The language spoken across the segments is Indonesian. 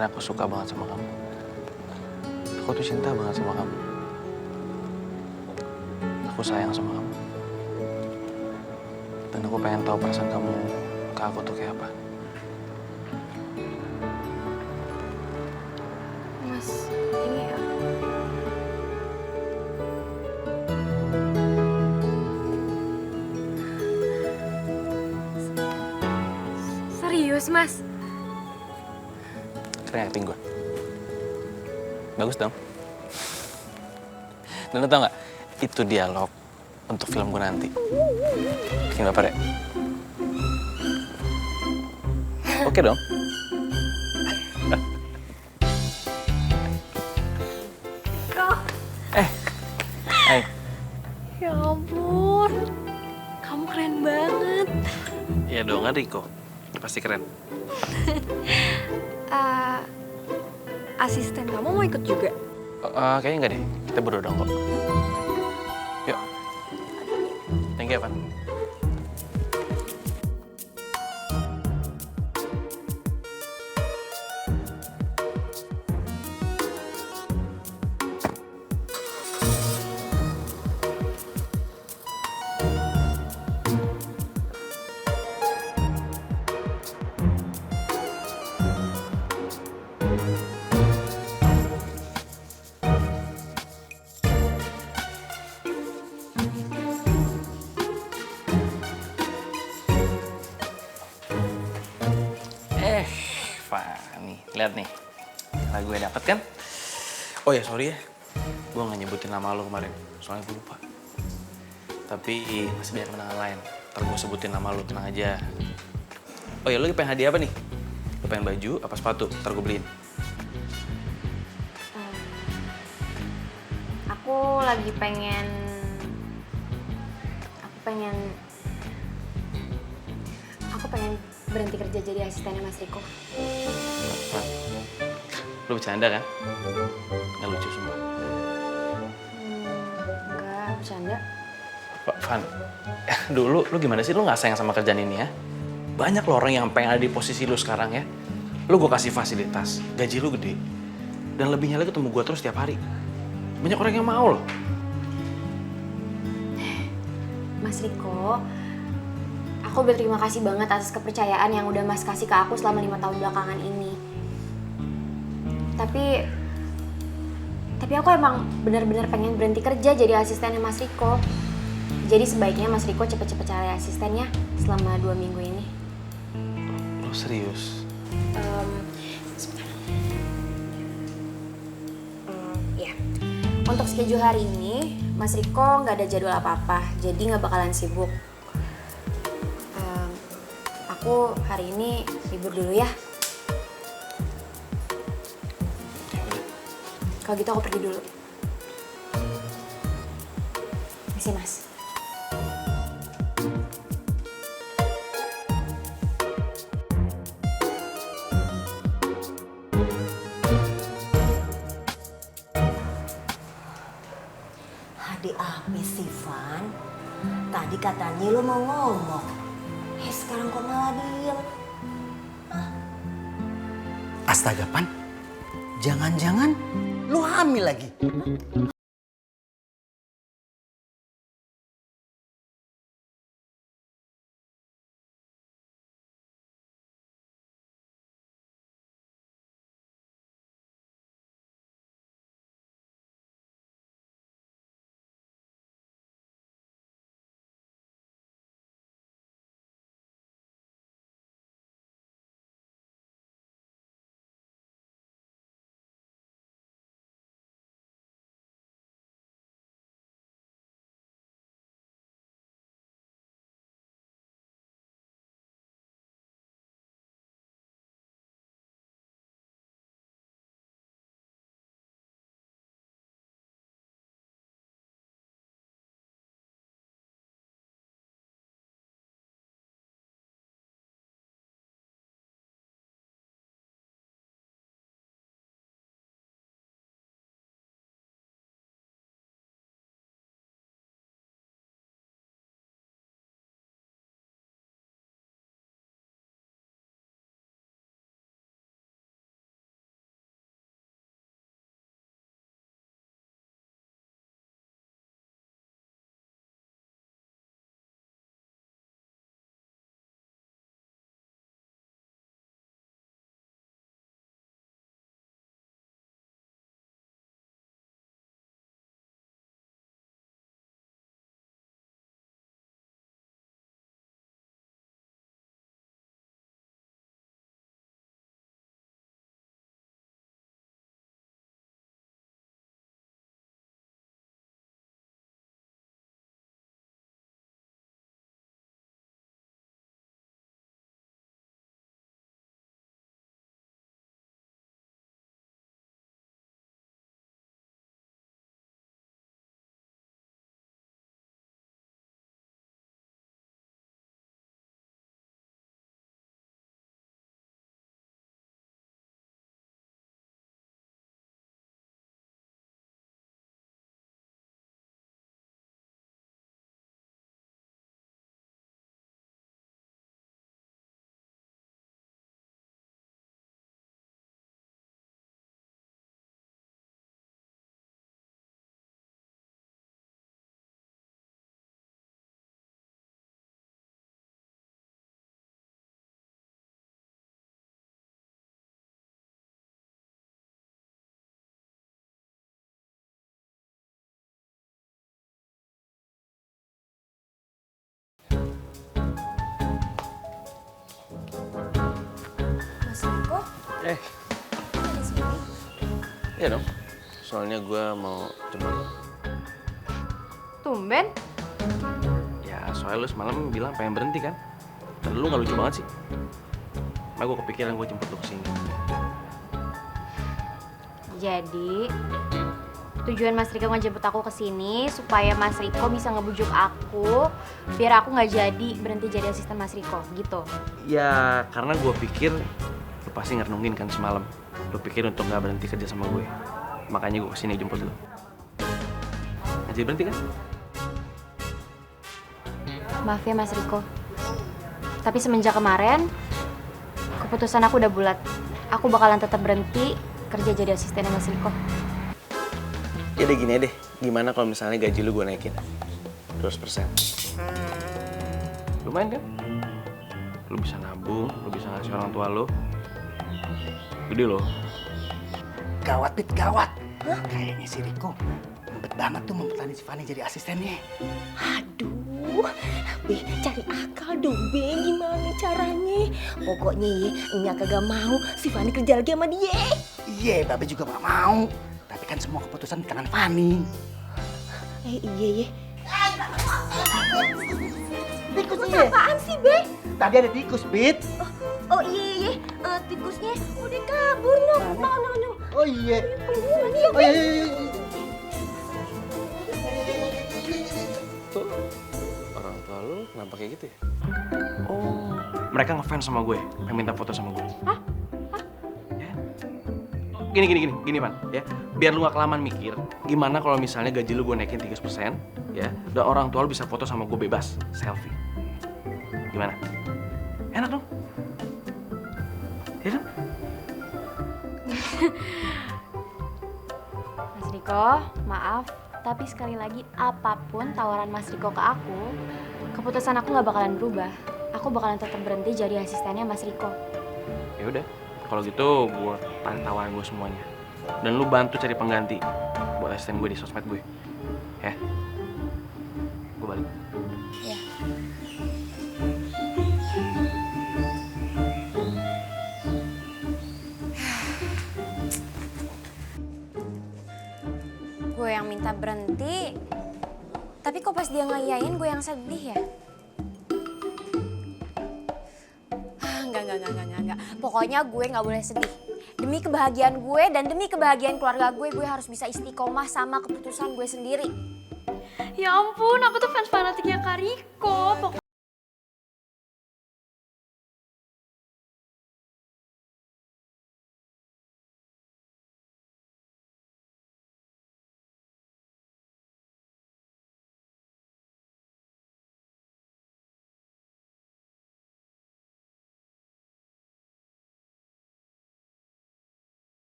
sebenarnya aku suka banget sama kamu. Aku tuh cinta banget sama kamu. Aku sayang sama kamu. Dan aku pengen tahu perasaan kamu ke aku tuh kayak apa. Mas, ini serius, Mas? Keren acting gue. Bagus dong. Dan lo tau gak, itu dialog untuk film gue nanti. Bikin baper ya? Oke dong. Kok? Hai. Ya ampun, kamu keren banget. Iya dong, kan Riko. Pasti keren. Asisten kamu mau ikut juga? Kayaknya enggak deh. Kita berdua dong kok. Yuk. Thank you, Evan. Fani, lihat nih. Karena gue dapet kan? Oh ya, sorry ya. Gue gak nyebutin nama lo kemarin. Soalnya gue lupa. Tapi masih banyak kenangan lain. Ntar gue sebutin nama lo, tenang aja. Oh ya, lo pengen hadiah apa nih? Lo pengen baju apa sepatu? Ntar gue beliin. Aku lagi pengen... Aku pengen berhenti kerja jadi asistennya Mas Riko. Fan, lo bercanda kan? Nggak lucu sumpah. Enggak, bercanda. Fan, dulu lo gimana sih? Lo nggak sayang sama kerjaan ini ya? Banyak lo orang yang pengen ada di posisi lo sekarang ya. Lo gue kasih fasilitas, gaji lo gede. Dan lebihnya lagi ketemu gue terus tiap hari. Banyak orang yang mau loh. Mas Riko, aku berterima kasih banget atas kepercayaan yang udah Mas kasih ke aku selama 5 tahun belakangan ini. Tapi aku emang benar-benar pengen berhenti kerja jadi asistennya Mas Riko. Jadi sebaiknya Mas Riko cepet-cepet cari asistennya selama 2 minggu ini. Lo serius? Ya. Untuk schedule hari ini, Mas Riko nggak ada jadwal apa-apa, jadi nggak bakalan sibuk. Aku hari ini libur dulu ya. Kalau gitu aku pergi dulu. Misi Mas. Adik apa sih, Van? Tadi katanya lo mau ngomong. Sekarang kok malah diem? Astaga, Pan. Jangan-jangan lu hamil lagi. Eh, Ada sini. iya dong. Soalnya gue mau jemput lo. Tumben. Ya, soalnya lu semalam bilang pengen berhenti kan? Dan lu gak lucu banget sih. Makanya gue kepikiran gue jemput lu kesini. Jadi, tujuan Mas Riko ngejemput aku ke sini supaya Mas Riko bisa ngebujuk aku biar aku nggak jadi berhenti jadi asisten Mas Riko, gitu. Ya, karena gue pikir lu pasti ngerenungin kan semalam. Lu pikir untuk gak berhenti kerja sama gue. Makanya gue kesini jemput lu. Gak jadi berhenti kan? Maaf ya Mas Riko. Tapi semenjak kemarin, keputusan aku udah bulat. Aku bakalan tetap berhenti kerja jadi asistennya Mas Riko. Ya deh gini deh, gimana kalau misalnya gaji lu gue naikin 200%? Lumayan kan? Lu bisa nabung, lu bisa ngasih orang tua lu. Gede loh. Gawat, Pit, gawat. Kayaknya si Riko ribet banget tuh mempertahankan si Fanny jadi asistennya. Aduh, Be, cari akal dong, Be. Gimana caranya? Pokoknya ya, Nya kagak mau si Fanny kerja lagi sama dia. Iya, Babe juga gak mau. Tapi kan semua keputusan di tangan Fanny. Iya. Tikus Apaan sih, Be? Tadi ada tikus, Pit. Oh iya, tikusnya udah kabur, no. Oh iya. Fanny, Oh iya. Tuh, orang tua lu kenapa kayak gitu ya? Oh, mereka ngefans sama gue, pengen minta foto sama gue. Hah? Ya. Oh, gini, Pan. Ya, biar lu gak kelamaan mikir, gimana kalau misalnya gaji lu gue naikin 30%, ya, dan orang tua lu bisa foto sama gue bebas, selfie. Gimana? Enak dong? Ya dong? Mas Riko, maaf. Tapi sekali lagi, apapun tawaran Mas Riko ke aku, keputusan aku nggak bakalan berubah. Aku bakalan tetap berhenti jadi asistennya Mas Riko. Ya udah, kalau gitu gue tarik tawaran gue semuanya. Dan lu bantu cari pengganti buat asisten gue di sosmed gue. Ya? Gue balik. Ya. Gue yang minta berhenti, tapi kok pas dia ngeyain gue yang sedih ya? Enggak. Pokoknya gue nggak boleh sedih. Demi kebahagiaan gue dan demi kebahagiaan keluarga gue harus bisa istiqomah sama keputusan gue sendiri. Ya ampun, aku tuh fans fanatiknya Kak Riko.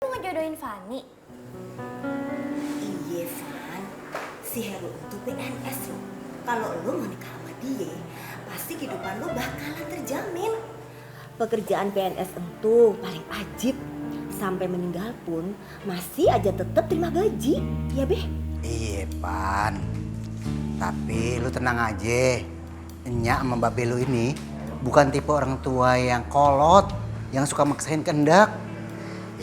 Lu ngejodohin Fanny? Iya, Fan. Si Heru itu PNS loh. Kalau lu mau nikah sama dia, pasti kehidupan lu bakalan terjamin. Pekerjaan PNS itu paling ajib. Sampai meninggal pun masih aja tetap terima gaji. Ya, Be? Iya, Pan. Tapi lu tenang aja. Nya sama Mbak Belu ini bukan tipe orang tua yang kolot, yang suka maksain kehendak.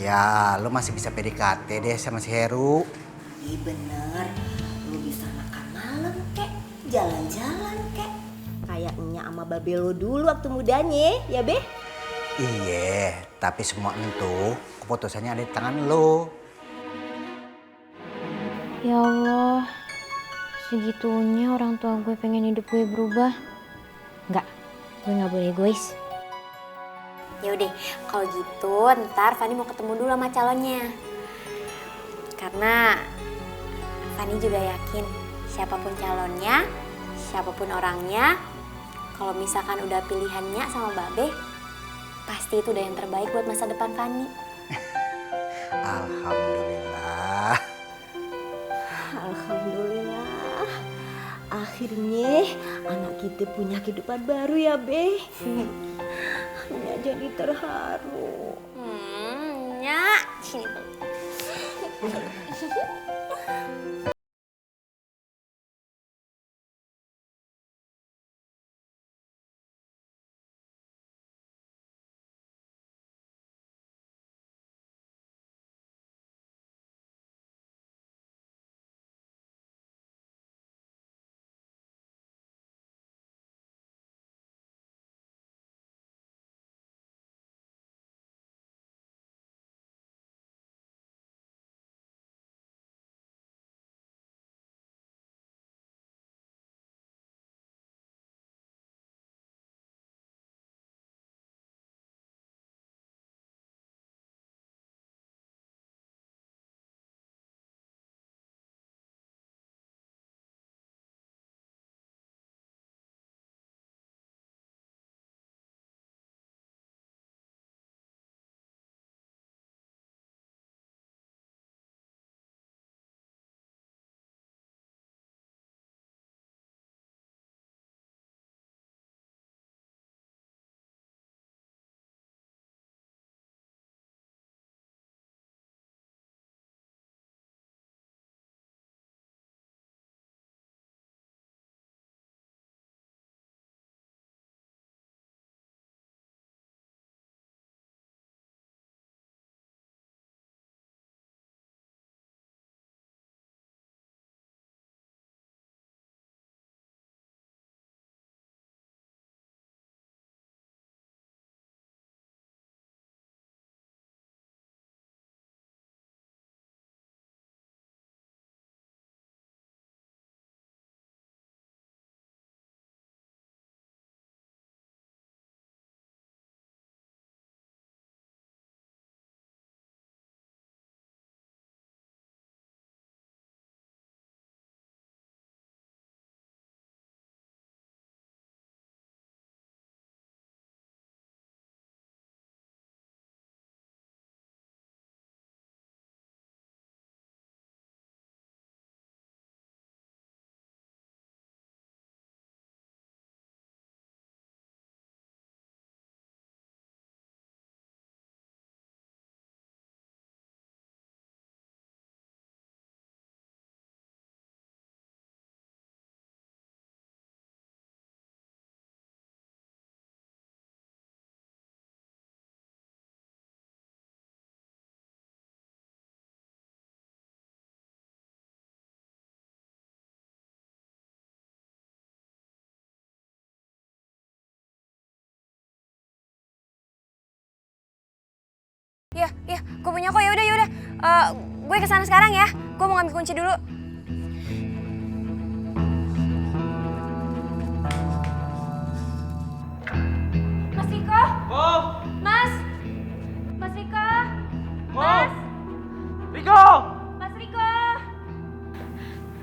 Ya, lu masih bisa PDKT deh sama si Heru. Iya bener. Lu bisa makan malam kek, jalan-jalan kek. Kayaknya sama Babelo dulu waktu mudanya, ya, Be? Iya, tapi semua itu keputusannya ada di tangan lo. Ya Allah, segitunya orang tua gue pengen hidup gue berubah. Enggak, gue nggak boleh egois. Yaudah, kalau gitu ntar Fanny mau ketemu dulu sama calonnya. Karena Fanny juga yakin siapapun calonnya, siapapun orangnya, kalau misalkan udah pilihannya sama Babe, pasti itu udah yang terbaik buat masa depan Fanny. Alhamdulillah. Alhamdulillah. Akhirnya anak kita punya kehidupan baru ya, Be. Nya jadi terharu. Nyak. Sini. Iya, gue punya kok. Yaudah. Gue kesana sekarang ya. Gue mau ngambil kunci dulu. Mas Riko? Mas Riko? Riko! Mas Riko?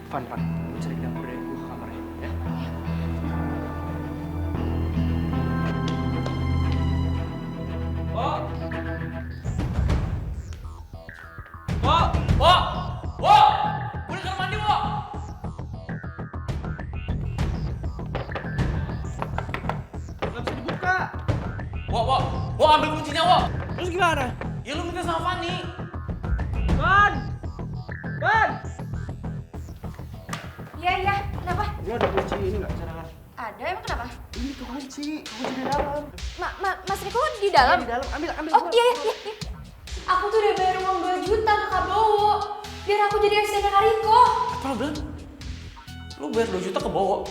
Fan, lu cari dapur deh, gue ke kamarnya, ya? Udah kamar mandi, Wo! Gak bisa dibuka. Wo, ambil kuncinya, Wo! Terus gimana? Ya lu minta sama Fanny. Ban! Iya, kenapa? Ini ada kunci ini nggak cadangan? Ada, emang kenapa? Ini tuh kunci di dalam. Mas Riko di dalam? Di dalam, ambil. Oh iya. Aku tuh udah bayar uang 2 juta ke Kak Bowo. Biar aku jadi asistennya Kak Riko. Apa lu bilang? Lu bayar 2 juta ke Bowo?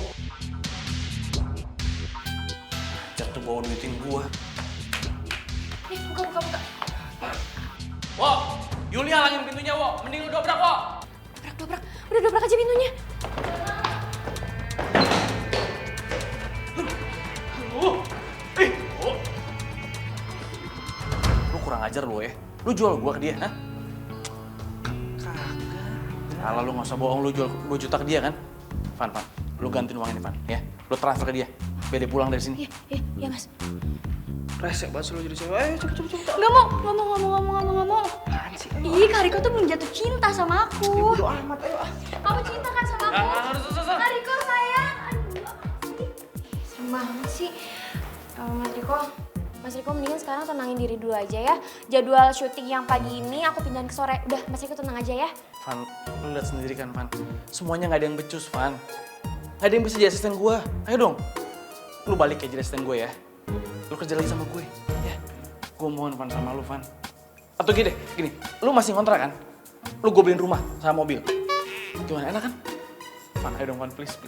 Ajak tuh Bowo duitin gua. Nih, buka. Wo, Yuli halangin pintunya, Wo. Mending lu dobrak, Wo. Dobrak. Udah dobrak aja pintunya. Wo. Lu kurang ajar lu ya. Lu jual gua ke dia, ha? Kagak. Kalau lu nggak usah bohong, lu jual 2 juta ke dia kan? Van, lu gantiin uang ini, Van, ya. Lu transfer ke dia. Biar dia pulang dari sini. Iya, Mas. Resek banget lu jadi cewek. Ayo cepet. Nggak mau. Apaan sih? Ih, Kak Riko tuh belum jatuh cinta sama aku. Ya bodo amat, ayo. Kamu cinta kan sama aku? Kak Riko sayang. Aduh, serem banget sih. Mas Riko mendingan sekarang tenangin diri dulu aja ya. Jadwal syuting yang pagi ini aku pindahin ke sore. Udah, Mas Riko tenang aja ya. Van, lu lihat sendiri kan, Van. Semuanya nggak ada yang becus, Van. Nggak ada yang bisa jadi asisten gue. Ayo dong. Lu balik ya jadi asisten gue ya. Lu kerja lagi sama gue, ya. Gue mohon, Van, sama lu, Van. Atau gini, lu masih ngontrak kan? Lu gue beliin rumah sama mobil. Gimana, enak kan? Van, ayo dong, Van, please.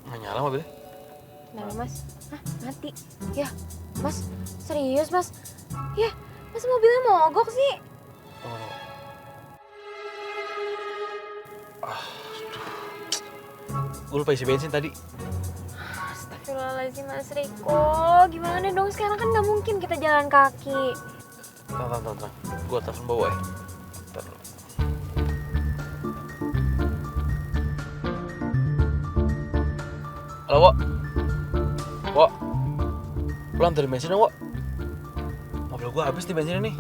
Nggak nyala mobilnya? Nah, Mas. Hah, mati. Ya, Mas. Serius, Mas? Ya, Mas mobilnya mogok sih. Oh. Gue lupa isi bensin tadi. Astagfirullahaladzim, Mas Riko. Gimana dong? Sekarang kan nggak mungkin kita jalan kaki. Tang. Gue telepon bawa ya. Ntar dulu. Halo, Wok. Wok. Lu anterin bensin dong, Wok. Mobil gua habis di bensinnya nih.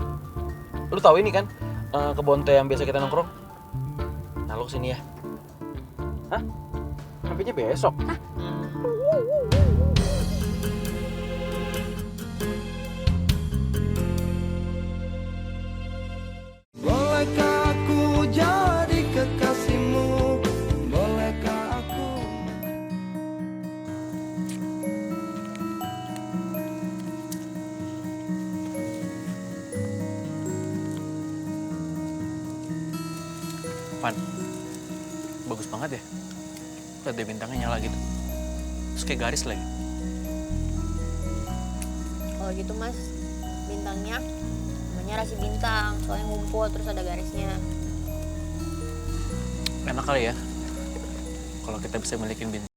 Lu tahu ini kan? Kebun teh yang biasa kita nongkrong. Nah, lu kesini ya. Hah? Sampainya besok. Hah? Bolehkah aku jadi kekasihmu? Bolehkah aku? Pan, bagus banget ya. Lihat deh bintangnya nyala gitu. Terus kayak garis lagi. Kalau gitu mas, bintangnya namanya rasi bintang, soalnya ngumpul terus ada garisnya. Enak kali ya, kalau kita bisa milikin bintang.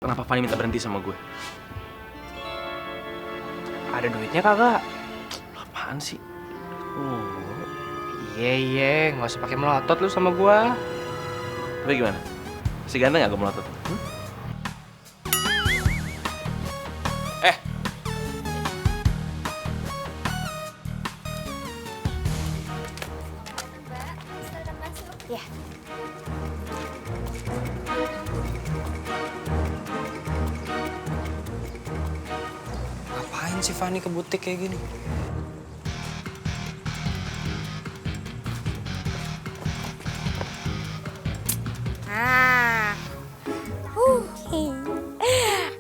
Kenapa Fanny minta berhenti sama gue? Ada duitnya kagak? Apaan sih? Iya, nggak usah pakai melotot lu sama gua. Tapi gimana? Si ganteng gak gue melotot? Ya. Ngapain sih Fanny ke butik kayak gini? Ah.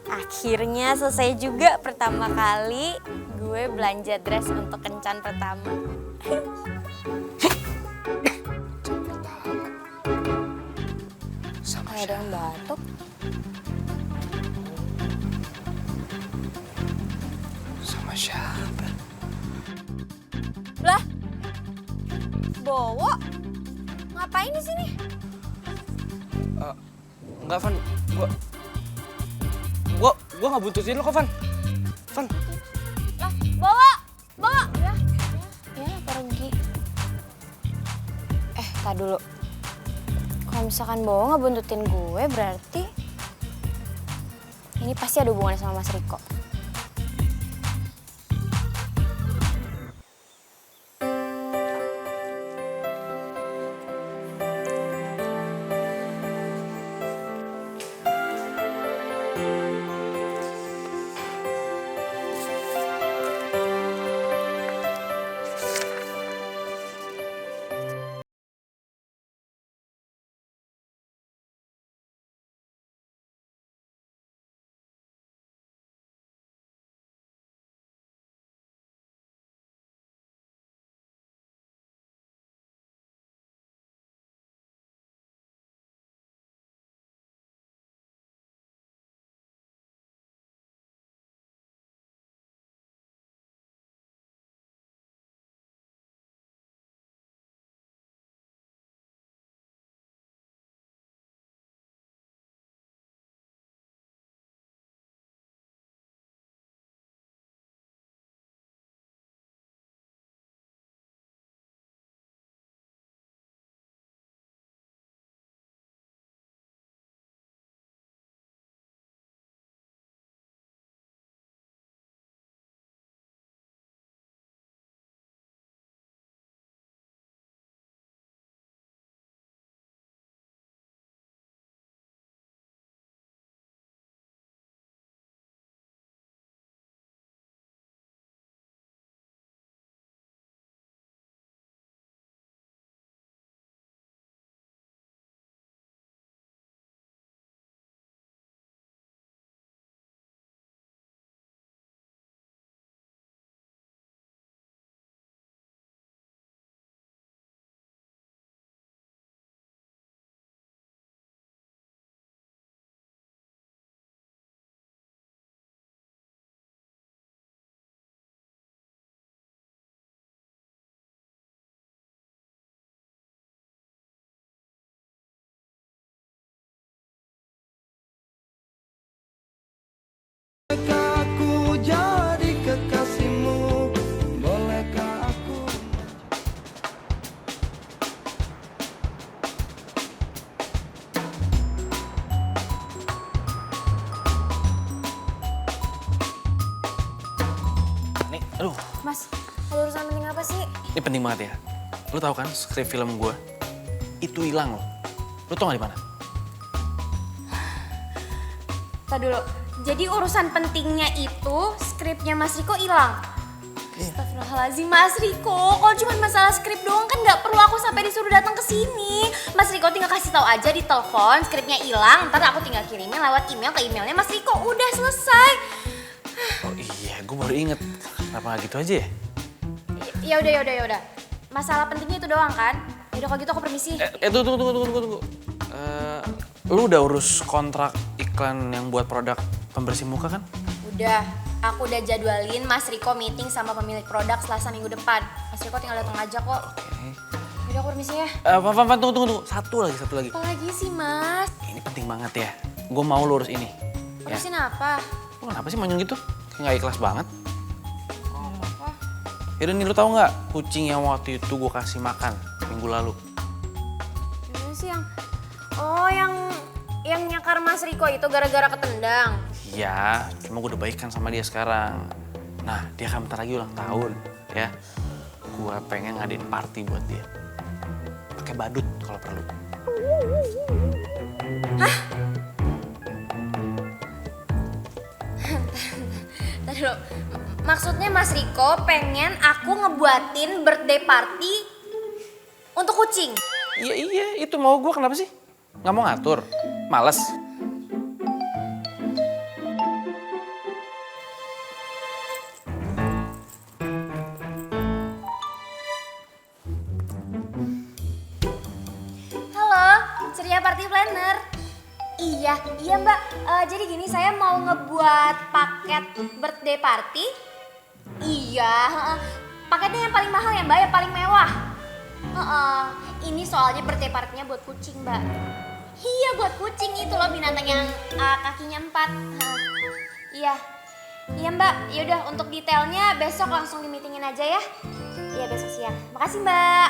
Akhirnya selesai juga pertama kali gue belanja dress untuk kencan pertama. Sama Ada yang batuk. Sama siapa? Lah, Bowo, ngapain di sini? Enggak, Van. Gua nggak buntutin lo kok, Van. Van. Lah, bawa. Ya, pergi. Tak dulu. Kalau misalkan Bawa ngebuntutin gue, berarti ini pasti ada hubungannya sama Mas Riko. Bolehkah aku jadi kekasihmu? Bolehkah aku Nih, aduh. Mas, ada urusan penting apa sih? Ini penting banget ya. Lu tahu kan skrip film gue itu hilang loh. Lu tau gak di mana? Tak dulu. Jadi urusan pentingnya itu skripnya Mas Riko hilang. Astagfirullahaladzim, Mas Riko. Kalau cuma masalah skrip doang kan nggak perlu aku sampai disuruh datang ke sini. Mas Riko tinggal kasih tahu aja di telepon skripnya hilang. Ntar aku tinggal kirimin lewat email ke emailnya Mas Riko. Udah selesai. Oh iya, gue baru inget. Kenapa gak gitu aja ya? Ya udah. Masalah pentingnya itu doang kan? Yaudah kalau gitu aku permisi. Tunggu. Lu udah urus kontrak iklan yang buat produk pembersih muka kan? Udah, aku udah jadwalin Mas Riko meeting sama pemilik produk Selasa minggu depan. Mas Riko tinggal datang aja kok. Oke. Yaudah aku permisi ya. Van, tunggu. Satu lagi. Apa lagi sih, Mas? Ini penting banget ya. Gue mau lu urus ini. Ya. Urusin apa? Lu kenapa sih manyun gitu? Kayak gak ikhlas banget. Apa? Yaudah nih, lu tahu nggak kucing yang waktu itu gue kasih makan minggu lalu? Gimana sih yang... Oh, yang nyakar Mas Riko itu gara-gara ketendang. Iya, cuma gue udah baikan sama dia sekarang. Nah, dia kan bentar lagi ulang tahun, ya. Gue pengen ngadain party buat dia. Pakai badut kalau perlu. Hah? Tadi dulu. Maksudnya Mas Riko pengen aku ngebuatin birthday party untuk kucing. Iya, itu mau gue. Kenapa sih? Nggak mau ngatur? Males? Halo, Ceria Party Planner. Iya Mbak. Jadi gini, saya mau ngebuat paket birthday party. Iya, paketnya yang paling mahal ya Mbak, yang paling mewah. Ini soalnya birthday party-nya buat kucing Mbak. Iya, buat kucing itu loh, binatang yang kakinya 4. Iya. Iya Mbak, yaudah untuk detailnya besok langsung di-meetingin aja ya. Iya besok siang. Makasih Mbak.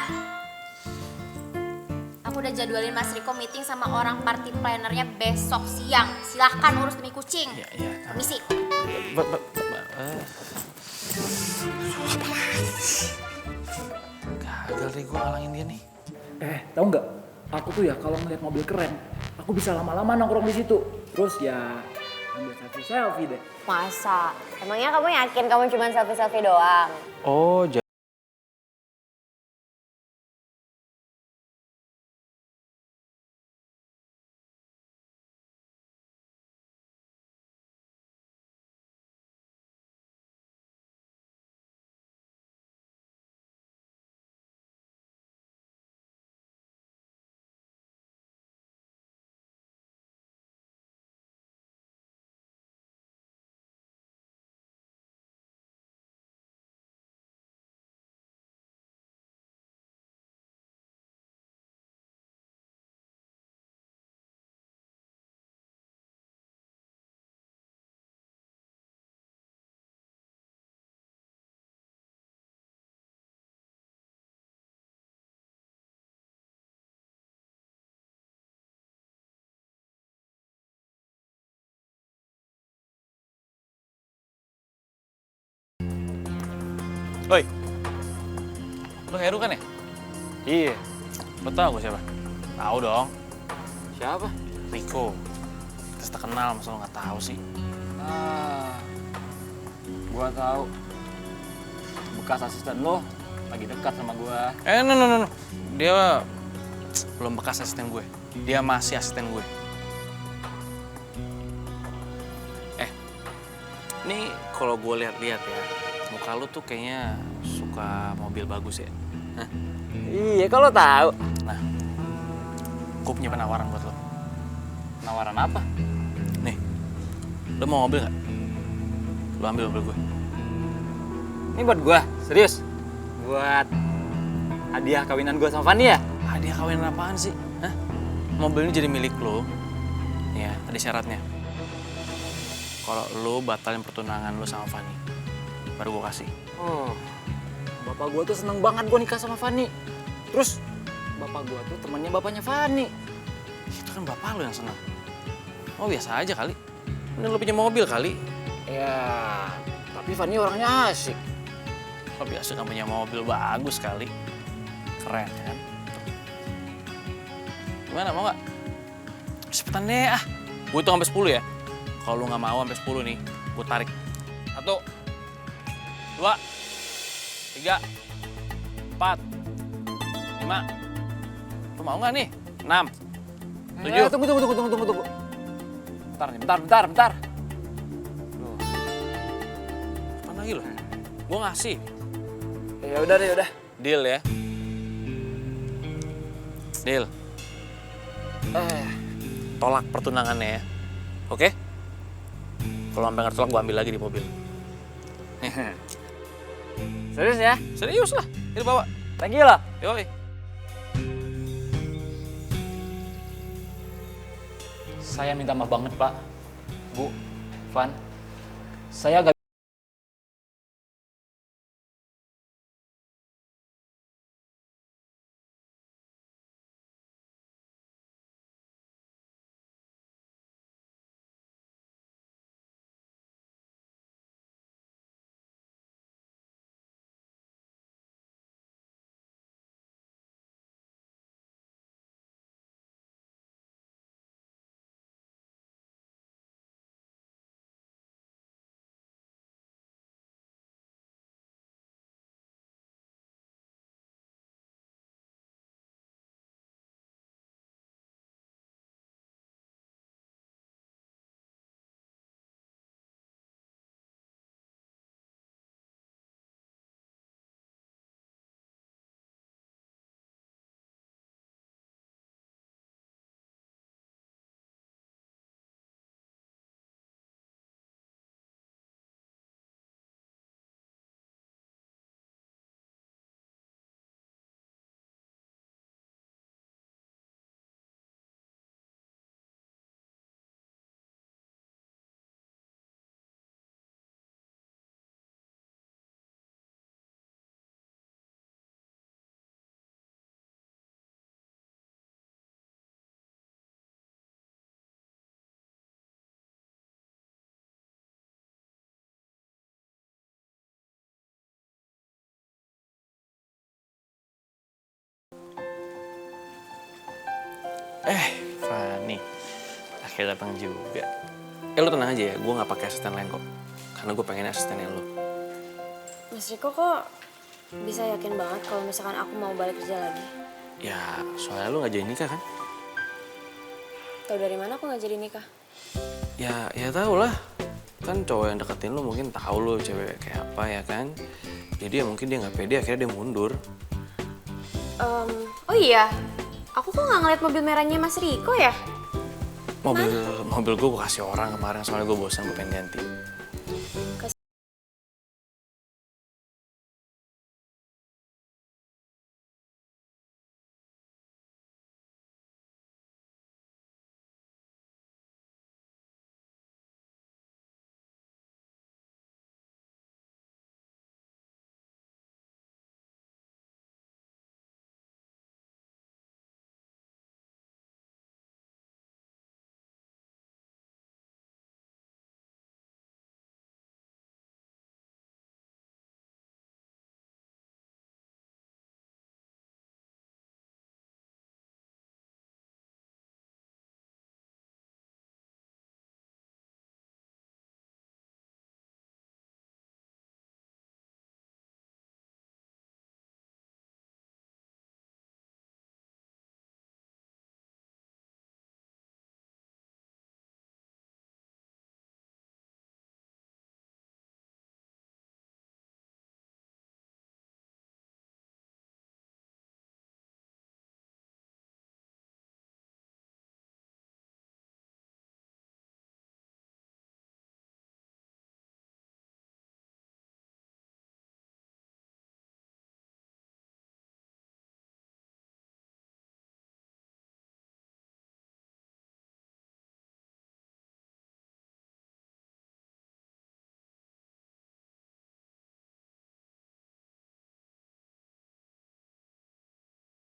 Aku udah jadwalin Mas Riko meeting sama orang party plannernya besok siang. Silahkan urus demi kucing. Iya, iya. Permisi. Gagal deh gue ngalangin dia nih. Tahu nggak? Aku tuh ya kalau ngeliat mobil keren, aku bisa lama-lama nongkrong di situ. Terus ya ambil selfie deh. Masa? Emangnya kamu yakin kamu cuma selfie-selfie doang? Oh, Woi, lo Heru kan ya? Iya. Lo tau gue siapa? Tahu dong, Siapa? Riko. Kita kenal, masa lo nggak tahu sih? Gua tahu. Bekas asisten lo lagi dekat sama gua. No. Dia belum bekas asisten gue. Dia masih asisten gue. Ini kalau gue lihat-lihat ya, muka lu tuh kayaknya suka mobil bagus ya. Hah? Iya, kalau tahu. Nah, gue punya penawaran buat lo. Penawaran apa? Nih, lo mau mobil nggak? Lo ambil mobil gue. Ini buat gua, serius. Buat hadiah kawinan gua sama Fanny ya? Hadiah kawinan apaan sih? Hah? Mobil ini jadi milik lo. Ya, ada syaratnya. Kalau lo batalin pertunangan lo sama Fanny, baru gue kasih. Oh, bapak gua tuh seneng banget gua nikah sama Fanny. Terus, bapak gua tuh temennya bapaknya Fanny. Itu kan bapak lo yang senang. Oh biasa aja kali. Ini lo punya mobil kali. Ya, tapi Fanny orangnya asik. Oh biasa kan punya mobil bagus kali. Keren kan? Gimana, mau nggak? Cepetan deh ah. Gue hitung sampai 10 ya. Kalau lu nggak mau sampai 10 nih, gue tarik. 1, 2, 3, 4, 5. Lu mau nggak nih? 6, 7. Tunggu. Bentar. Duh. Kapan lagi lo? Gue ngasih. Ya udah deh, udah. Deal ya. Deal. Tolak pertunangannya ya. Oke? Kalau sampai nggak tolak, gue ambil lagi di mobil. Serius ya? Serius lah, ini bawa. Thank you lah. Yoi. Saya minta maaf banget, Pak. Bu, Van. Saya gak Fanny, akhirnya datang juga. Lo tenang aja ya, gue gak pakai asisten lain kok. Karena gue pengen asistennya lo. Mas Riko kok bisa yakin banget kalau misalkan aku mau balik kerja lagi? Ya, soalnya lo gak jadi nikah kan? Tahu dari mana aku nggak jadi nikah? Ya tau lah. Kan cowok yang deketin lo mungkin tahu lo cewek kayak apa ya kan? Jadi ya mungkin dia gak pede, akhirnya dia mundur. Oh iya, aku kok nggak ngeliat mobil merahnya Mas Riko ya? Mobil gue kasih orang kemarin, soalnya gue bosan, gue pengen ganti.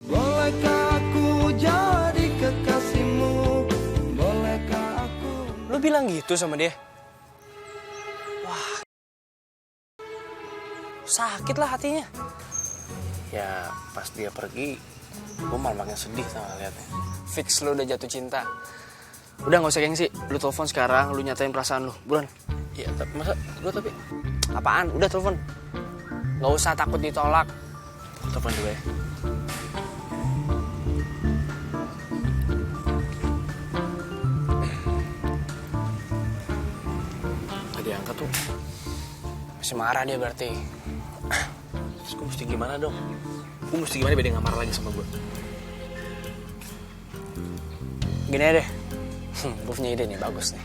Bolehkah aku jadi kekasihmu? Bolehkah aku... Lo bilang gitu sama dia? Wah, sakit lah hatinya. Ya pas dia pergi, gue malah makin sedih sama liatnya. Fix lo udah jatuh cinta. Udah gak usah gengsi, lo telepon sekarang, lo nyatain perasaan lo, buruan. Ya tapi Apaan? Udah telepon. Gak usah takut ditolak. telepon juga ya. Tadi angkat tuh. Masih marah dia berarti. Terus gue mesti gimana dong? Gue mesti gimana biar dia gak marah lagi sama gue? Gini aja deh. Gue punya ide nih, bagus nih.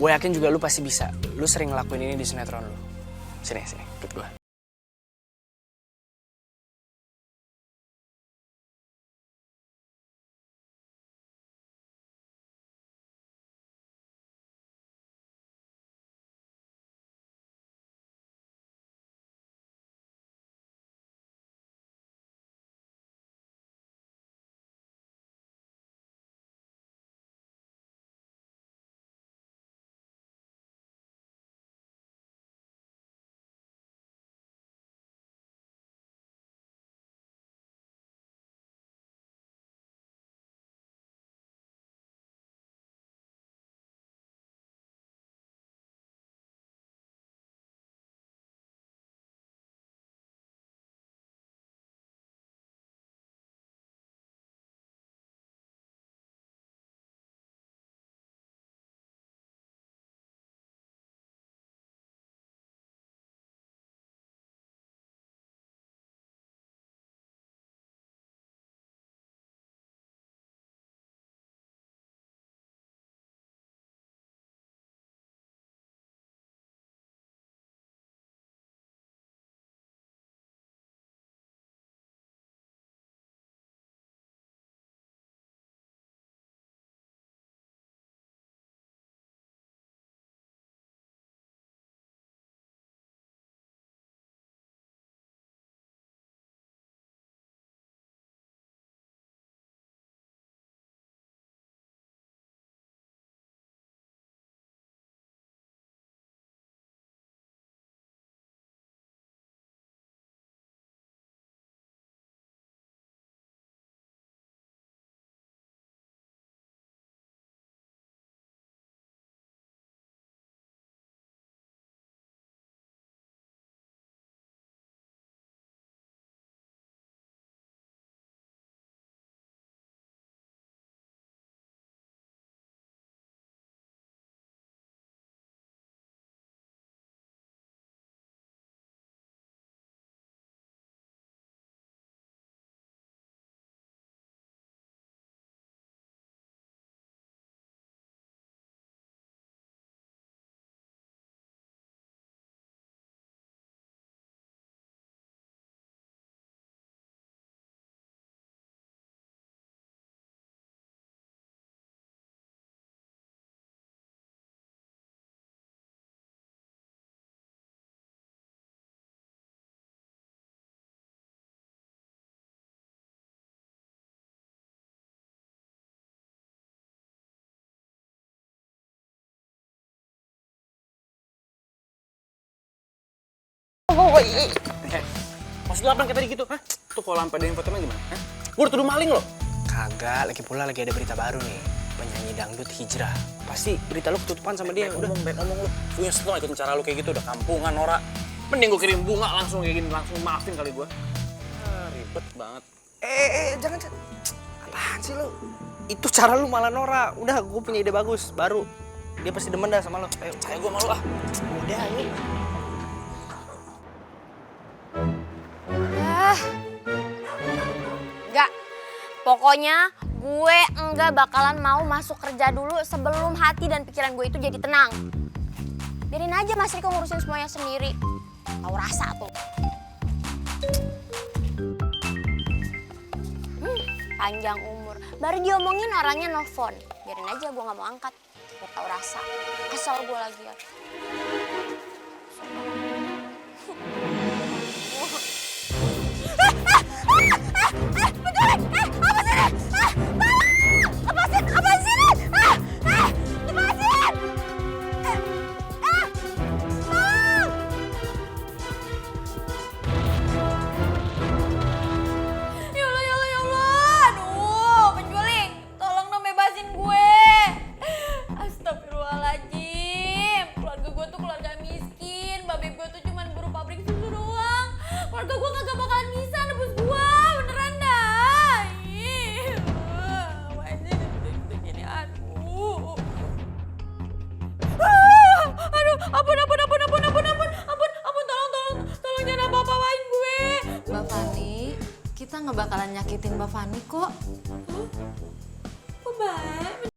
Gue yakin juga lu pasti bisa. Lu sering ngelakuin ini di sinetron lu. Sini, ikut gue. Maksud lu apa kayak tadi gitu? Hah? Tuh kalau lampai dari fotonya gimana? Hah? Gue udah tuduh maling loh. Kagak, lagi pula lagi ada berita baru nih. Penyanyi dangdut hijrah. Pasti berita lu ketutupan sama dia. Udah ngomong lu. Gue nyesel ikut cara lu kayak gitu, udah kampungan Nora. Mending gue kirim bunga langsung kayak gini, langsung maafin kali gue. Ribet banget. Jangan. Apaan sih lu? Itu cara lu malah Nora. Udah, gue punya ide bagus, baru. Dia pasti demen dah sama lo. Ayo, Percaya gue malu ah. udah ayo. Enggak. Pokoknya gue enggak bakalan mau masuk kerja dulu sebelum hati dan pikiran gue itu jadi tenang. Biarin aja Mas Riko ngurusin semuanya sendiri. Tahu rasa tuh. Panjang umur. Baru diomongin orangnya nelfon. Biarin aja gue nggak mau angkat. Biar tahu rasa. Kesel gue lagi ya. Mbak Fani, kita nggak bakalan nyakitin Mbak Fani kok. Kok baik?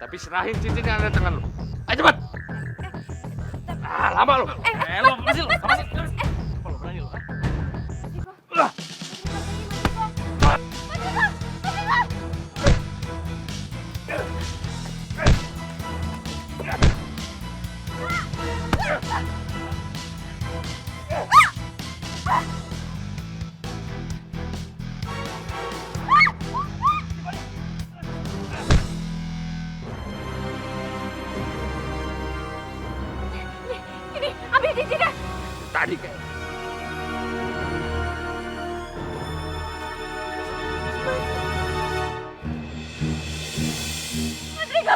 Tapi serahin cincin yang ada di tangan lu. Ayo cepat. Lama lu. Lu apa sih lu? Apa sih? Apa lu berani lu? Tadi kayak. Mas Riko,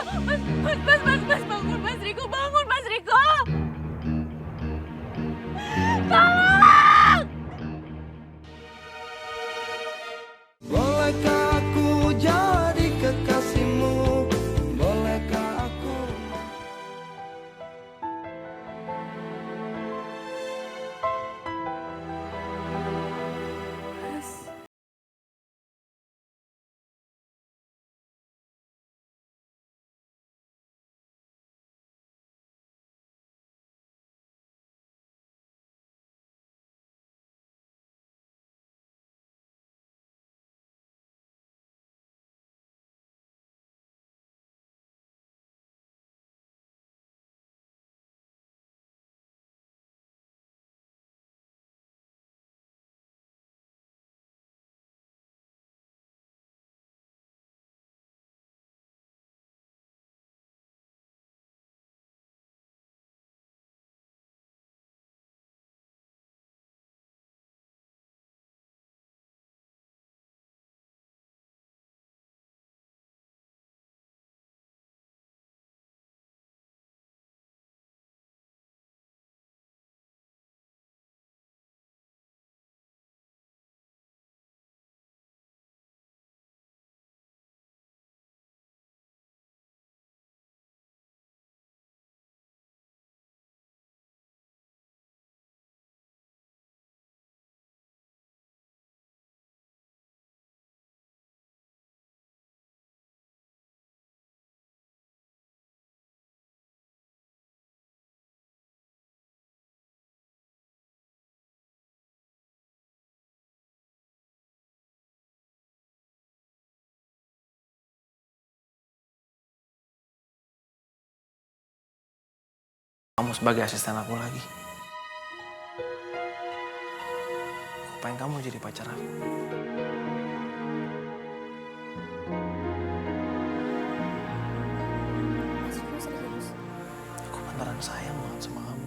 Mas bangun, Mas Riko, bangun, Mas Riko. Tolong! Bolehkah aku jadi kekasihmu? Bolehkah aku kamu sebagai asisten aku lagi. Aku pengen kamu jadi pacar aku. Mas Riko serius. Aku beneran sayang banget sama kamu.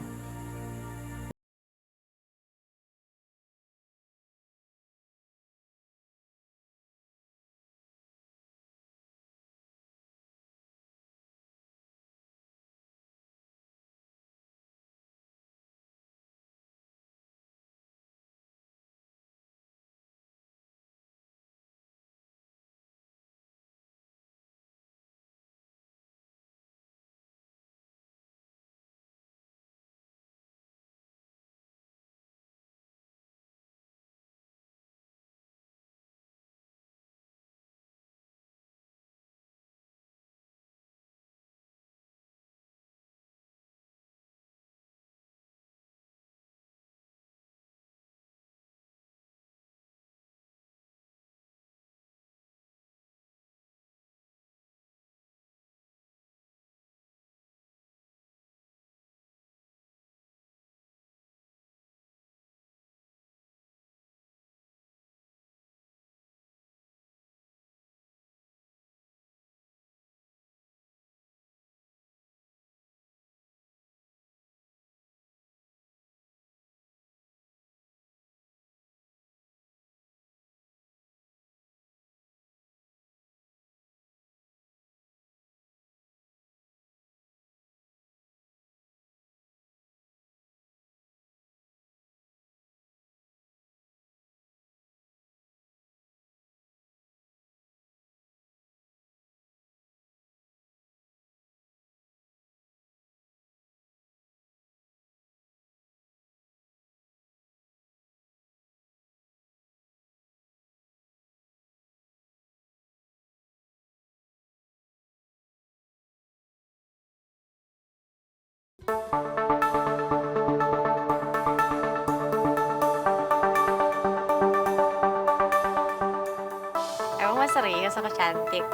Emang Mas serius aku cantik?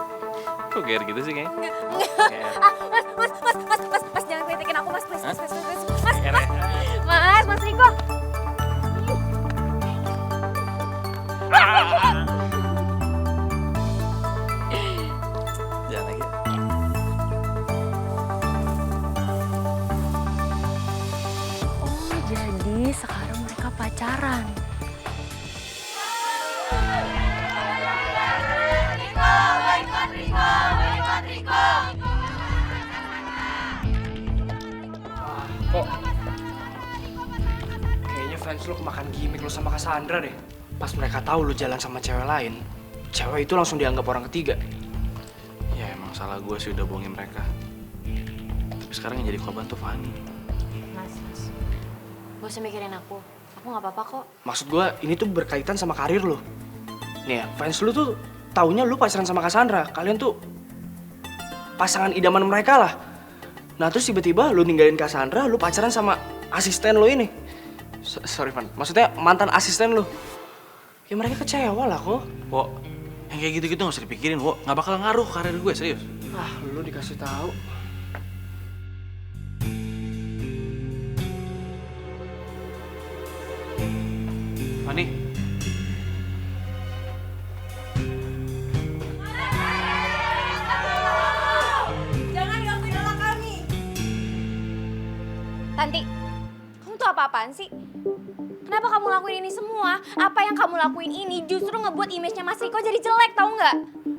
Kok gair gitu sih kayaknya? Mas, jangan kritikin aku, Mas, please, Mas Riko. Jangan lagi. Oh, jadi sekarang mereka pacaran. Kok kayaknya fans lu kemakan gimmick lu sama Cassandra deh. Pas mereka tahu lu jalan sama cewek lain, cewek itu langsung dianggap orang ketiga. Ya emang salah gue sih udah bohongin mereka. Tapi sekarang yang jadi korban tuh Fanny. Mas, gak usah mikirin aku. Aku gak apa-apa kok. Maksud gua ini tuh berkaitan sama karir lu. Nih ya, fans lu tuh taunya lu pacaran sama Cassandra. Kalian tuh pasangan idaman mereka lah. Nah terus tiba-tiba lu ninggalin Cassandra, lu pacaran sama asisten lu ini. Sorry Van, maksudnya mantan asisten lu. Ya mereka kecewa lah kok. Wo, yang kayak gitu-gitu gak usah dipikirin, Wo. Gak bakal ngaruh karir gue, serius. Ah, lu dikasih tahu. Fanny. Jangan ganggu idola kami. Tanti, kamu tuh apa-apaan sih? Kenapa kamu lakuin ini semua? Apa yang kamu lakuin ini justru ngebuat image-nya Mas Riko jadi jelek, tau nggak?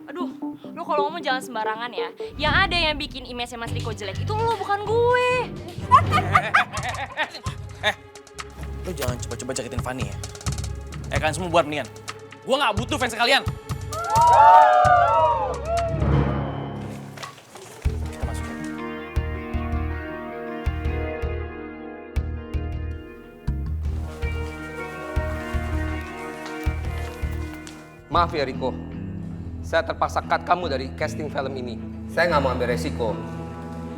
Aduh, lu kalau ngomong jangan sembarangan ya. Yang ada yang bikin image-nya Mas Riko jelek itu lu, bukan gue. Lu jangan coba-coba jaketin Fanny ya. Kalian semua buat mendingan. Gue gak butuh fans kalian. Kita masuk. Maaf ya Riko, saya terpaksa cut kamu dari casting film ini. Saya nggak mau ambil resiko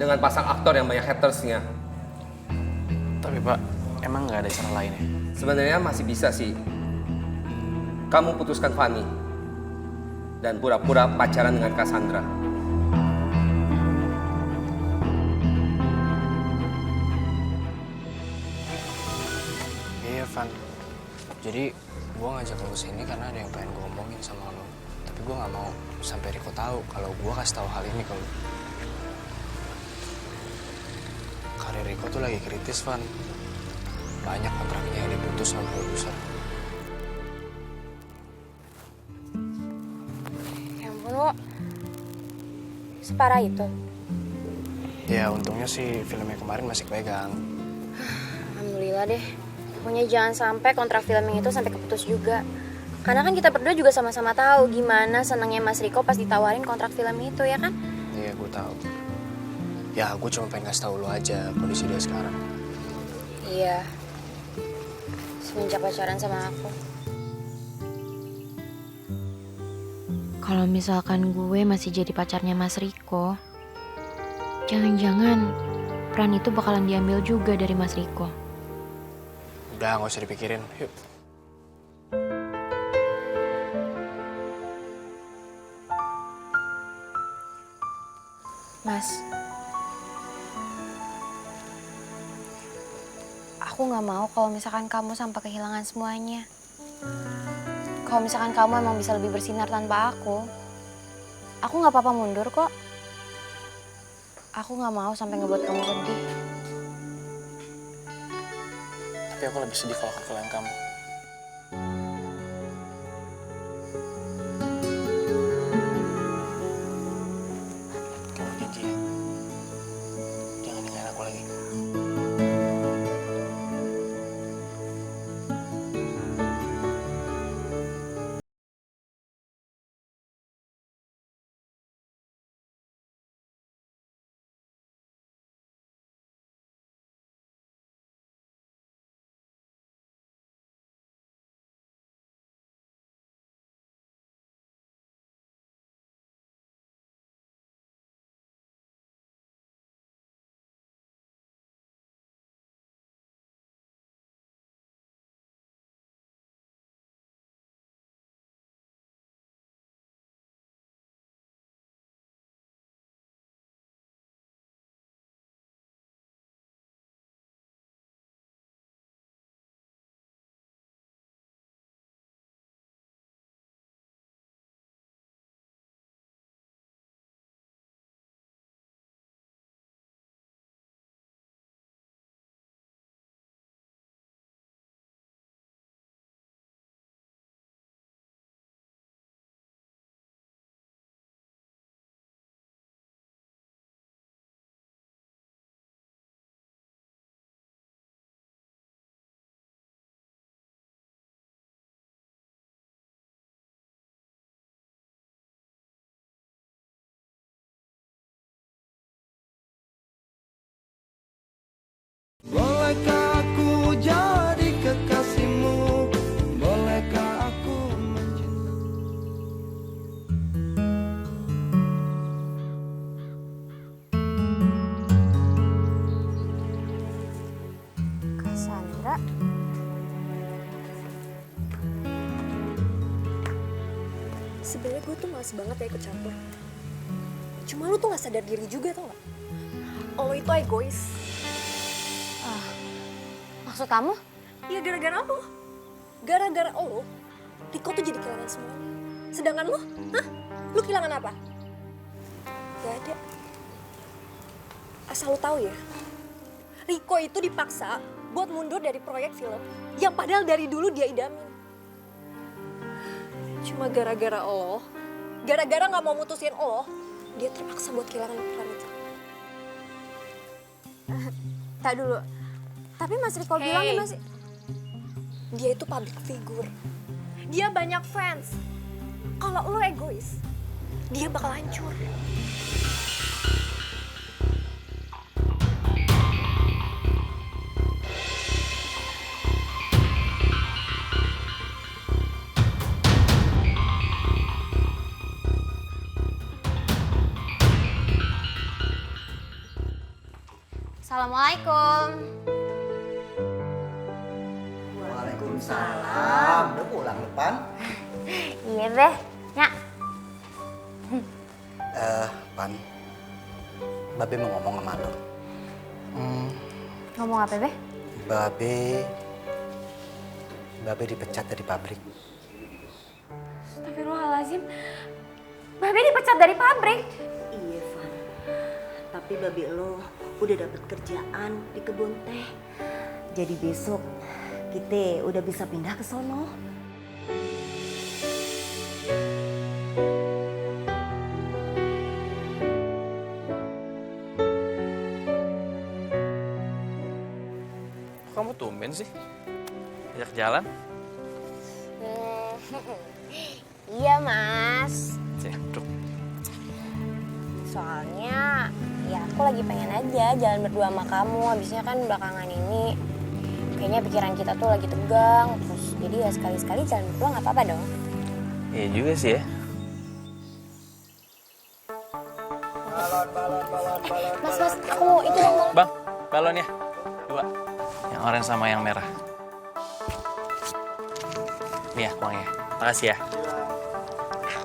dengan pasang aktor yang banyak hatersnya. Tapi Pak, emang nggak ada cara lain ya? Sebenarnya masih bisa sih. Kamu putuskan Fanny dan pura-pura pacaran dengan Cassandra. Van. Jadi gue ngajak lo kesini karena ada yang pengen gue ngomongin sama lo. Tapi gue nggak mau sampai Riko tahu kalau gue kasih tahu hal ini ke lo. Karir Riko tuh lagi kritis, Van. Banyak kontraknya yang diputus sama produser. Ya ampun lo, separah itu? Ya untungnya sih filmnya kemarin masih pegang. Alhamdulillah deh. Pokoknya jangan sampai kontrak filming itu sampai keputus juga. Karena kan kita berdua juga sama-sama tahu gimana senangnya Mas Riko pas ditawarin kontrak film itu, ya kan? Iya, gue tahu. Ya, gue cuma pengen kasih tahu lo aja kondisi dia sekarang. Iya. Semenjak pacaran sama aku. Kalau misalkan gue masih jadi pacarnya Mas Riko, jangan-jangan peran itu bakalan diambil juga dari Mas Riko. Udah, nggak usah dipikirin. Yuk. Mas, aku nggak mau kalau misalkan kamu sampai kehilangan semuanya. Kalau misalkan kamu emang bisa lebih bersinar tanpa aku nggak apa-apa mundur kok. Aku nggak mau sampai ngebuat kamu sedih. Tapi aku lebih sedih kalau kehilangan kamu. Kamu janji ya? Jangan ninggalin aku lagi. Bolehkah aku jadi kekasihmu? Bolehkah aku Cassandra? Sebenarnya gue tuh males banget ya ikut campur. Cuma lu tuh gak sadar diri juga tau gak? Lo itu egois. Maksud kamu? Ya gara-gara lo. Gara-gara lo, Riko tuh jadi kehilangan semuanya. Sedangkan lo, lu kehilangan apa? Gak ada. Asal lu tahu ya, Riko itu dipaksa buat mundur dari proyek film yang padahal dari dulu dia idamin. Cuma gara-gara lo, gara-gara gak mau mutusin lo, dia terpaksa buat kehilangan peran itu. Tak dulu. Tapi Mas Riko bilang ya masih... Dia itu public figure. Dia banyak fans. Kalau lo egois, dia bakal hancur. Assalamualaikum. Waalaikumsalam. Udah pulang depan? Iya deh, Nyak. Pan. Babe mau ngomong sama lo. Ngomong apa, Be? Babe Babe dipecat dari pabrik. Astagfirullahaladzim. Babe dipecat dari pabrik. Iya, Van. Tapi babe lo udah dapet kerjaan di kebun teh. Jadi besok kita udah bisa pindah ke sono. Kok kamu tumben sih? Ajak jalan? Iya, Mas. Cedok. Soalnya ya aku lagi pengen aja jalan berdua sama kamu. Habisnya kan belakangan ini kayaknya pikiran kita tuh lagi tegang. Terus jadi ya sekali-sekali jalan berdua nggak apa-apa dong. Iya juga sih ya. Mas, aku mau itu dong, Bang. Bang, balonnya. 2. Yang oranye sama yang merah. Nih ya, uangnya. Makasih ya.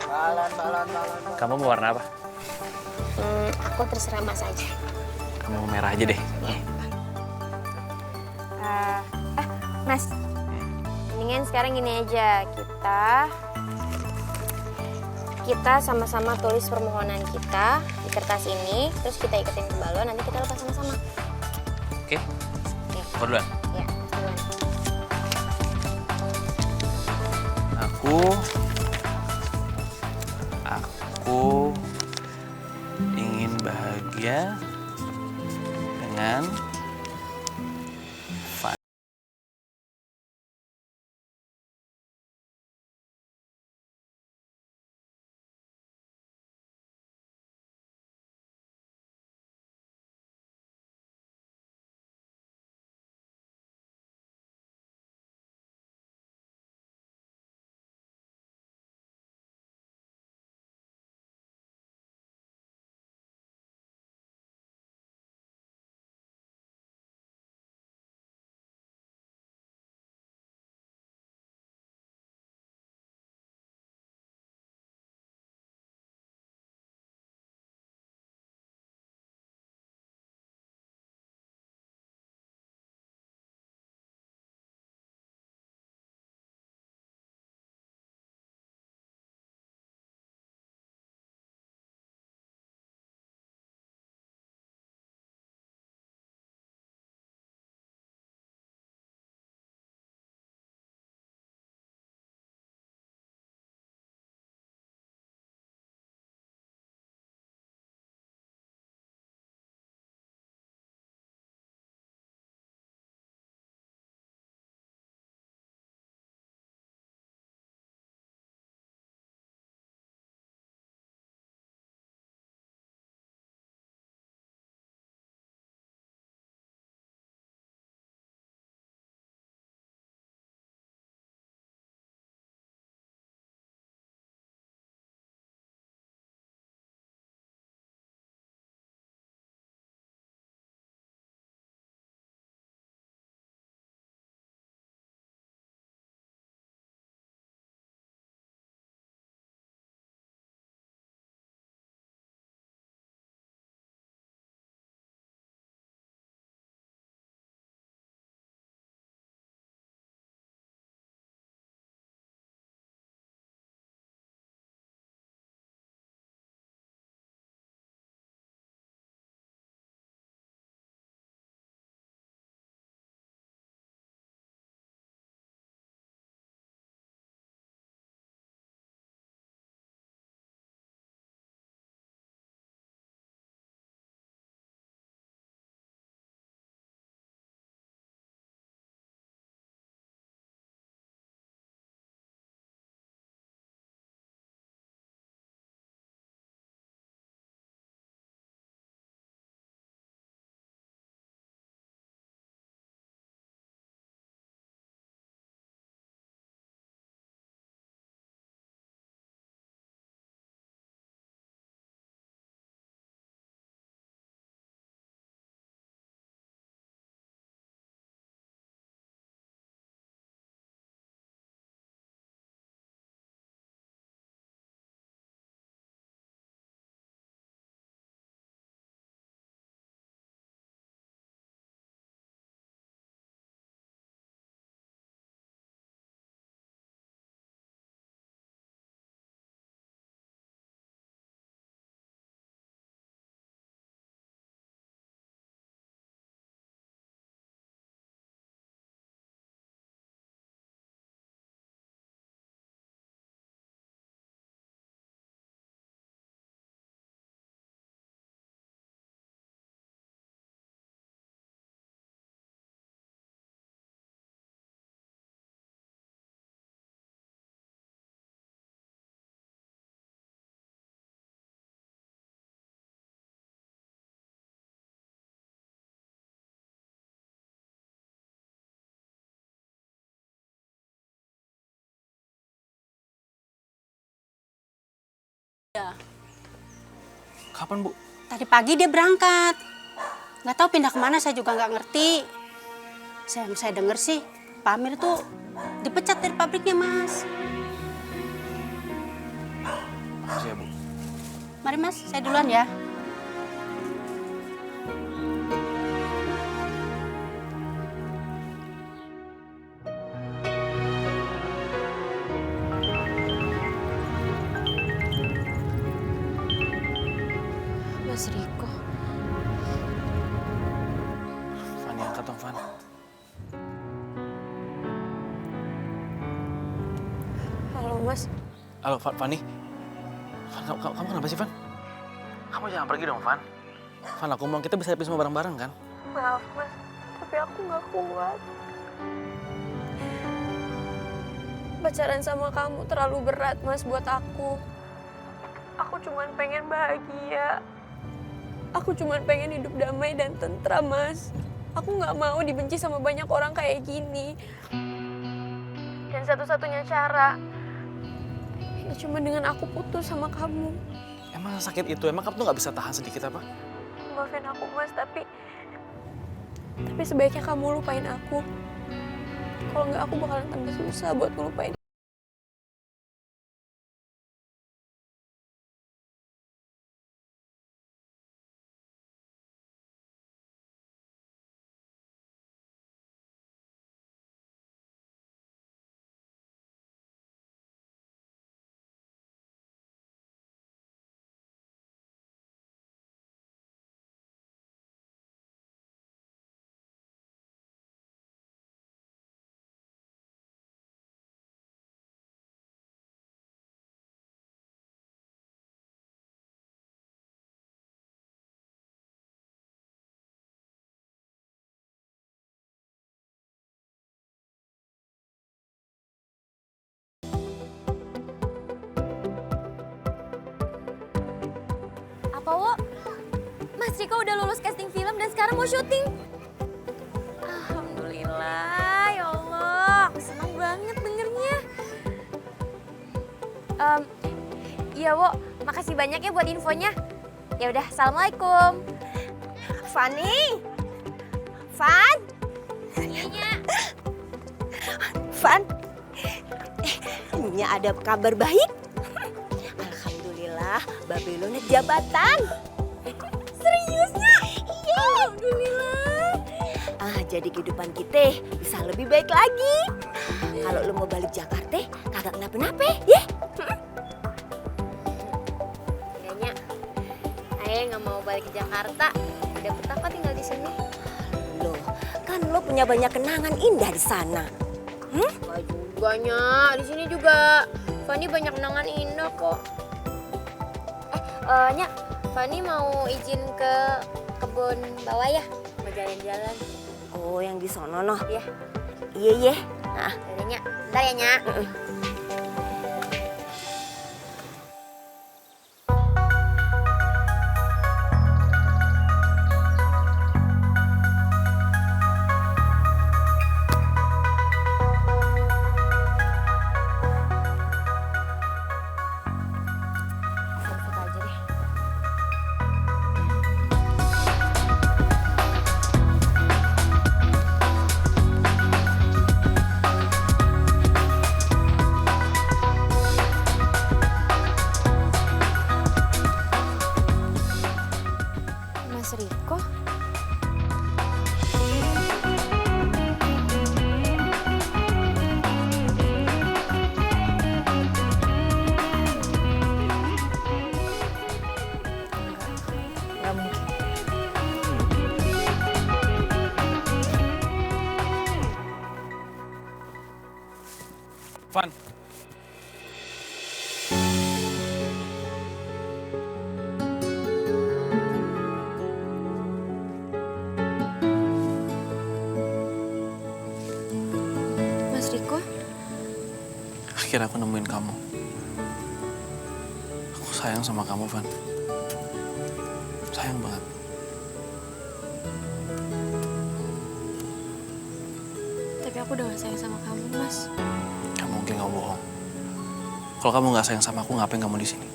Balon. Kamu mau warna apa? Aku terserah Mas aja. Kamu merah aja deh. Mas, mendingan sekarang gini aja. Kita sama-sama tulis permohonan kita di kertas ini, terus kita iketin ke balon, nanti kita lepas sama-sama. Oke. Aku duluan. Ya, duluan. Aku ingin bahagia dengan Ya. Kapan, Bu? Tadi pagi dia berangkat. Nggak tahu pindah kemana, saya juga nggak ngerti. Yang saya dengar sih, Pak Amir tuh dipecat dari pabriknya, Mas. Makasih ya, Bu. Mari, Mas, saya duluan ya. Mas Riko. Van, angkat dong, Van. Halo, Mas. Halo, Fani. Van, kamu kenapa sih, Van? Kamu jangan pergi dong, Van. Van, aku mau kita bisa happy semua bareng-bareng, kan? Maaf, Mas. Tapi aku nggak kuat. Pacaran sama kamu terlalu berat, Mas, buat aku. Aku cuman pengen bahagia. Aku cuman pengen hidup damai dan tentram, Mas. Aku nggak mau dibenci sama banyak orang kayak gini. Dan satu-satunya cara, ya cuma dengan aku putus sama kamu. Emang sakit itu? Emang kamu tuh nggak bisa tahan sedikit apa? Maafin aku, Mas, tapi sebaiknya kamu lupain aku. Kalau nggak, aku bakalan tambah susah buat ngelupain. Apa, Wo? Mas Riko udah lulus casting film dan sekarang mau syuting. Alhamdulillah, ya Allah. Aku senang banget dengernya. Iya, Wo. Makasih banyak ya buat infonya. Ya udah, assalamualaikum. Fani. Van. Iya. Van. Nya ada kabar baik. Alhamdulillah, Babe lo naik jabatan. Seriusnya? Iya. Alhamdulillah. Jadi kehidupan kita bisa lebih baik lagi. Kalau lo mau balik Jakarta, kagak kenapa-napa, ya? Kayaknya Ayah nggak mau balik ke Jakarta. Udah betah kok tinggal di sini. Loh, kan lo punya banyak kenangan indah di sana. Gak juga, Nya. Di sini juga Fani banyak kenangan indah kok. Nya, Fani mau izin ke kebun bawah ya? Mau jalan-jalan. Oh, yang di sono noh. Iya. Iya. Nah, yaudah, Nya. Bentar ya, Nya. Mas Riko? Nggak mungkin. Van. Mas Riko? Akhirnya aku nemuin kamu. Aku sayang sama kamu, Van. Sayang banget. Tapi aku udah gak sayang sama kamu, Mas. Gak mungkin kamu bohong. Kalau kamu gak sayang sama aku, ngapain kamu di sini?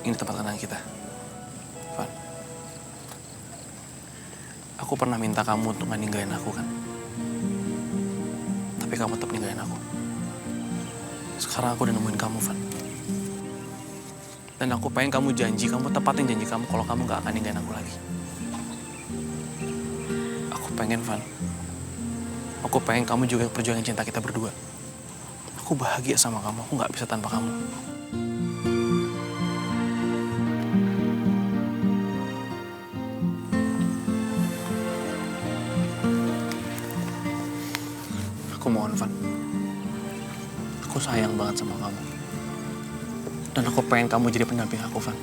ini tempat tenang kita. Van, aku pernah minta kamu untuk gak ninggalin aku kan? Tapi kamu tetap ninggalin aku. Sekarang aku udah nemuin kamu, Van. Dan aku pengen kamu janji, kamu tepatin janji kamu kalau kamu gak akan ninggalin aku lagi. Aku pengen, Van. Aku pengen kamu juga perjuangin cinta kita berdua. Aku bahagia sama kamu, aku gak bisa tanpa kamu. Aku mohon, Van. Aku sayang banget sama kamu. Dan aku pengen kamu jadi pendamping aku, Van.